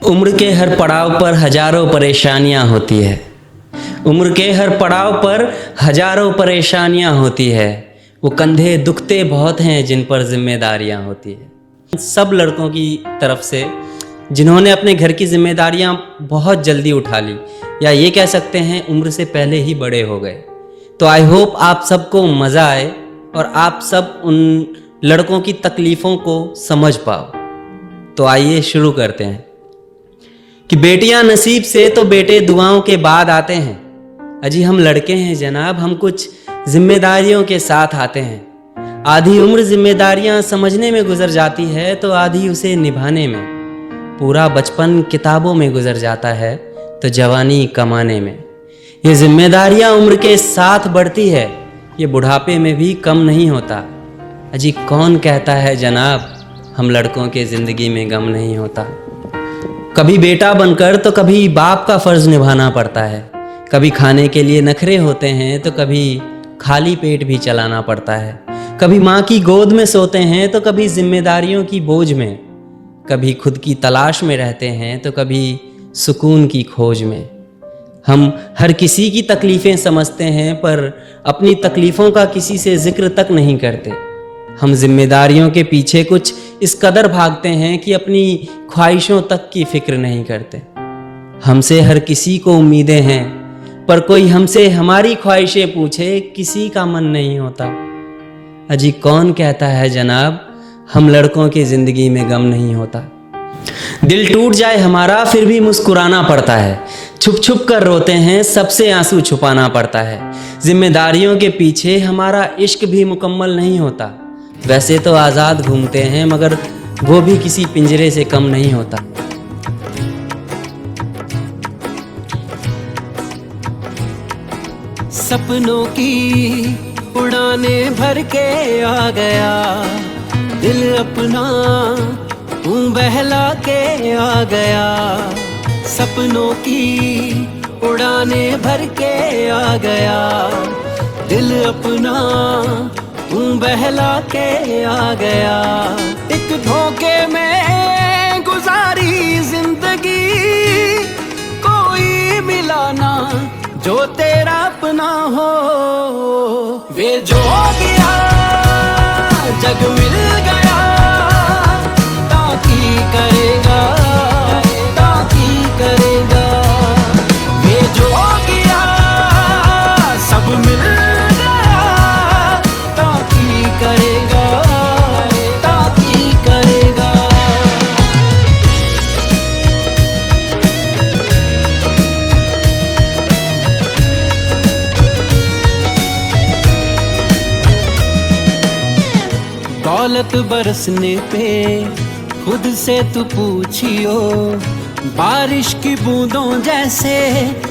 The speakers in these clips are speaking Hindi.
उम्र के हर पड़ाव पर हजारों परेशानियां होती है। उम्र के हर पड़ाव पर हजारों परेशानियां होती है। वो कंधे दुखते बहुत हैं जिन पर जिम्मेदारियां होती है। सब लड़कों की तरफ से जिन्होंने अपने घर की जिम्मेदारियां बहुत जल्दी उठा ली, या ये कह सकते हैं उम्र से पहले ही बड़े हो गए। तो आई होप आप सबको मज़ा आए और आप सब उन लड़कों की तकलीफ़ों को समझ पाओ। तो आइए शुरू करते हैं कि बेटियां नसीब से तो बेटे दुआओं के बाद आते हैं। अजी हम लड़के हैं जनाब, हम कुछ जिम्मेदारियों के साथ आते हैं। आधी उम्र जिम्मेदारियां समझने में गुजर जाती है तो आधी उसे निभाने में। पूरा बचपन किताबों में गुजर जाता है तो जवानी कमाने में। ये जिम्मेदारियां उम्र के साथ बढ़ती है, ये बुढ़ापे में भी कम नहीं होता। अजी कौन कहता है जनाब हम लड़कों के ज़िंदगी में गम नहीं होता। कभी बेटा बनकर तो कभी बाप का फ़र्ज़ निभाना पड़ता है। कभी खाने के लिए नखरे होते हैं तो कभी खाली पेट भी चलाना पड़ता है। कभी माँ की गोद में सोते हैं तो कभी जिम्मेदारियों की बोझ में। कभी खुद की तलाश में रहते हैं तो कभी सुकून की खोज में। हम हर किसी की तकलीफ़ें समझते हैं पर अपनी तकलीफ़ों का किसी से जिक्र तक नहीं करते। हम जिम्मेदारियों के पीछे कुछ इस कदर भागते हैं कि अपनी ख्वाहिशों तक की फिक्र नहीं करते। हमसे हर किसी को उम्मीदें हैं पर कोई हमसे हमारी ख्वाहिशें पूछे किसी का मन नहीं होता। अजी कौन कहता है जनाब हम लड़कों की ज़िंदगी में गम नहीं होता। दिल टूट जाए हमारा फिर भी मुस्कुराना पड़ता है। छुप छुप कर रोते हैं सबसे आंसू छुपाना पड़ता है। जिम्मेदारियों के पीछे हमारा इश्क भी मुकम्मल नहीं होता। वैसे तो आज़ाद घूमते हैं मगर वो भी किसी पिंजरे से कम नहीं होता। सपनों की उड़ाने भर के आ गया, दिल अपना तू बहला के आ गया। सपनों की उड़ाने भर के आ गया, दिल अपना तू बहला के आ गया। एक धोखे में गुजारी जिंदगी, कोई मिला ना जो तेरा अपना हो। वे जो गया जग मिल गया, ताकी करेगा ताकी करेगा। वे जो गया सब मिल गया, ताकी करेगा ताकी करेगा। दौलत बरसने पे खुद से तू पूछियो, बारिश की बूंदों जैसे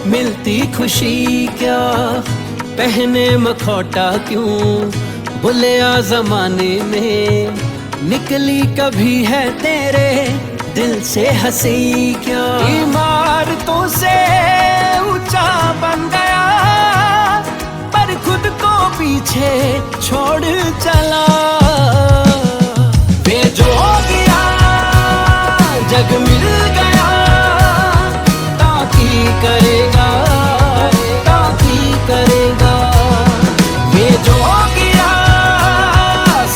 मिलती खुशी क्या। पहने मखौटा क्यों बुलिया जमाने में, निकली कभी है तेरे दिल से हंसी क्या। इमारतों से ऊंचा बन गया पर खुद को पीछे छोड़ चला। वे जो गया जग मिल गया, ताकी करेगा ताकी करेगा। वे जो गया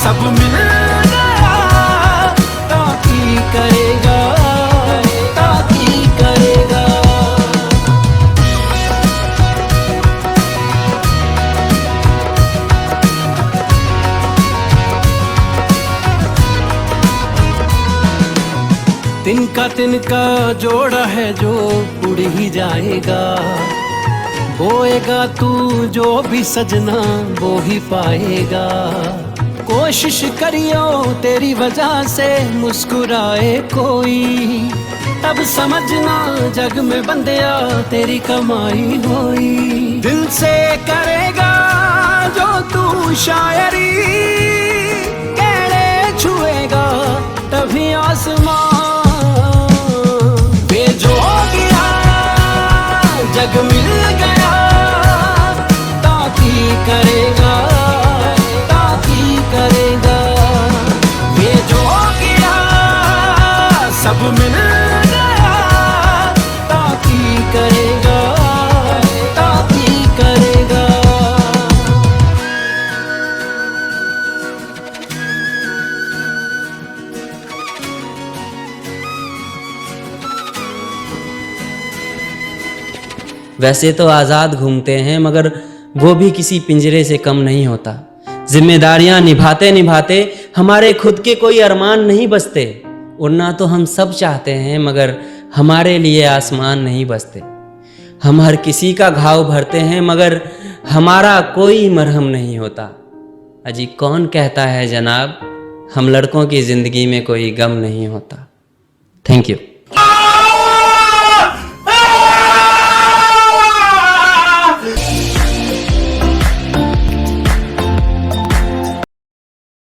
सब मिल गया, ताकी करेगा ताकी करेगा। तिनका जोड़ा है जो उड़ ही जाएगा। बोएगा तू जो भी सजना वो ही पाएगा। कोशिश करियो तेरी वजह से मुस्कुराए कोई, तब समझना जग में बंदिया तेरी कमाई होई। दिल से करेगा जो तू शायरी, केड़े छुएगा तभी आसमां। जग मिल गया ताकी करेगा ताकी करेगा। वे जो गया सब मिल गया, वैसे तो आज़ाद घूमते हैं मगर वो भी किसी पिंजरे से कम नहीं होता। जिम्मेदारियां निभाते निभाते हमारे खुद के कोई अरमान नहीं बचते। उड़ना तो हम सब चाहते हैं मगर हमारे लिए आसमान नहीं बसते। हम हर किसी का घाव भरते हैं मगर हमारा कोई मरहम नहीं होता। अजी कौन कहता है जनाब हम लड़कों की ज़िंदगी में कोई गम नहीं होता। Thank you.